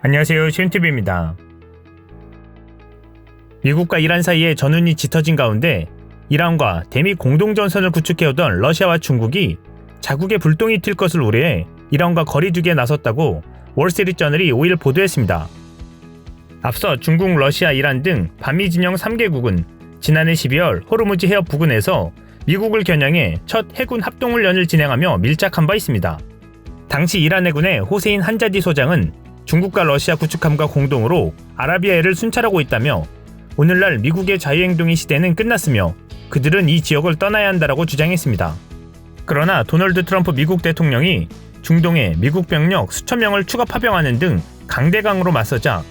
안녕하세요, 시윤TV입니다. 미국과 이란 사이에 전운이 짙어진 가운데 이란과 대미 공동전선을 구축해오던 러시아와 중국이 자국의 불똥이 튈 것을 우려해 이란과 거리두기에 나섰다고 월스트리트저널이 5일 보도했습니다. 앞서 중국, 러시아, 이란 등 반미 진영 3개국은 지난해 12월 호르무즈 해협 부근에서 미국을 겨냥해 첫 해군 합동훈련을 진행하며 밀착한 바 있습니다. 당시 이란 해군의 호세인 한자디 소장은 중국과 러시아 구축함과 공동으로 아라비아해를 순찰하고 있다며 오늘날 미국의 자유행동의 시대는 끝났으며 그들은 이 지역을 떠나야 한다라고 주장했습니다. 그러나 도널드 트럼프 미국 대통령이 중동에 미국 병력 수천 명을 추가 파병하는 등 강대강으로 맞서자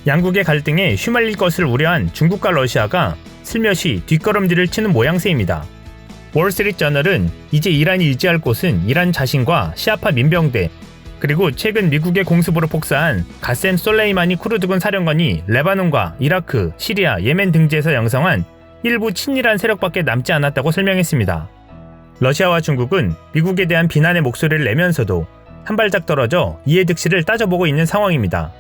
양국의 갈등에 휘말릴 것을 우려한 중국과 러시아가 슬며시 뒷걸음질을 치는 모양새입니다. 월스트리트저널은 이제 이란이 의지할 곳은 이란 자신과 시아파 민병대 그리고 최근 미국의 공습으로 폭사한 가셈 솔레이마니 쿠르드군 사령관이 레바논과 이라크, 시리아, 예멘 등지에서 양성한 일부 친이란 세력밖에 남지 않았다고 설명했습니다. 러시아와 중국은 미국에 대한 비난의 목소리를 내면서도 한 발짝 떨어져 이해 득실을 따져보고 있는 상황입니다.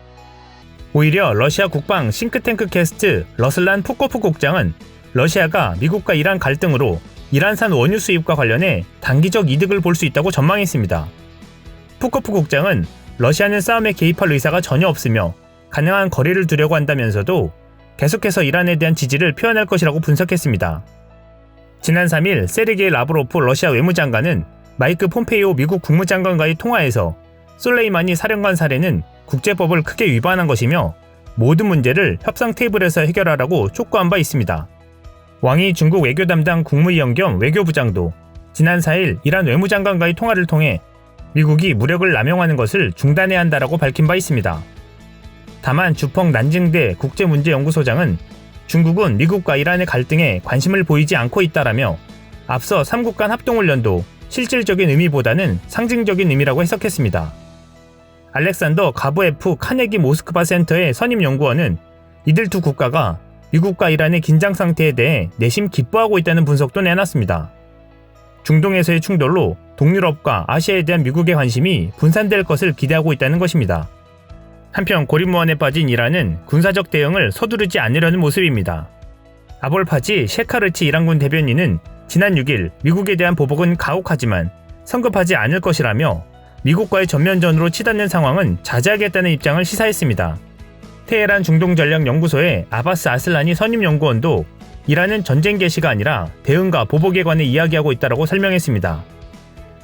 오히려 러시아 국방 싱크탱크 캐스트 러슬란 푸코프 국장은 러시아가 미국과 이란 갈등으로 이란산 원유 수입과 관련해 단기적 이득을 볼 수 있다고 전망했습니다. 푸코프 국장은 러시아는 싸움에 개입할 의사가 전혀 없으며 가능한 거리를 두려고 한다면서도 계속해서 이란에 대한 지지를 표현할 것이라고 분석했습니다. 지난 3일 세르게이 라브로프 러시아 외무장관은 마이크 폼페이오 미국 국무장관과의 통화에서 솔레이마니 사령관 사례는 국제법을 크게 위반한 것이며 모든 문제를 협상 테이블에서 해결하라고 촉구한 바 있습니다. 왕이 중국 외교 담당 국무위원 겸 외교부장도 지난 4일 이란 외무장관과의 통화를 통해 미국이 무력을 남용하는 것을 중단해야 한다라고 밝힌 바 있습니다. 다만 주펑 난징대 국제문제연구소장은 중국은 미국과 이란의 갈등에 관심을 보이지 않고 있다라며 앞서 3국 간 합동훈련도 실질적인 의미보다는 상징적인 의미라고 해석했습니다. 알렉산더 가브에프 카네기 모스크바 센터의 선임 연구원은 이들 두 국가가 미국과 이란의 긴장 상태에 대해 내심 기뻐하고 있다는 분석도 내놨습니다. 중동에서의 충돌로 동유럽과 아시아에 대한 미국의 관심이 분산될 것을 기대하고 있다는 것입니다. 한편 고립무원에 빠진 이란은 군사적 대응을 서두르지 않으려는 모습입니다. 아볼파지 셰카르치 이란군 대변인은 지난 6일 미국에 대한 보복은 가혹하지만 성급하지 않을 것이라며 미국과의 전면전으로 치닫는 상황은 자제하겠다는 입장을 시사했습니다. 테헤란 중동전략연구소의 아바스 아슬라니 선임연구원도 이란은 전쟁 개시가 아니라 대응과 보복에 관해 이야기하고 있다고 설명했습니다.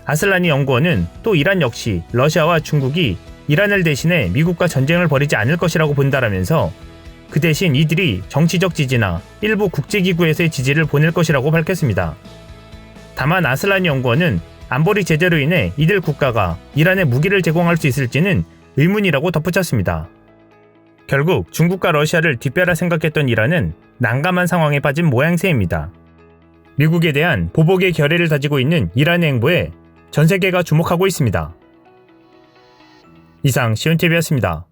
아슬라니 연구원은 또 이란 역시 러시아와 중국이 이란을 대신해 미국과 전쟁을 벌이지 않을 것이라고 본다라면서 그 대신 이들이 정치적 지지나 일부 국제기구에서의 지지를 보낼 것이라고 밝혔습니다. 다만 아슬라니 연구원은 안보리 제재로 인해 이들 국가가 이란에 무기를 제공할 수 있을지는 의문이라고 덧붙였습니다. 결국 중국과 러시아를 뒷배라 생각했던 이란은 난감한 상황에 빠진 모양새입니다. 미국에 대한 보복의 결의를 다지고 있는 이란의 행보에 전 세계가 주목하고 있습니다. 이상 시윤TV였습니다.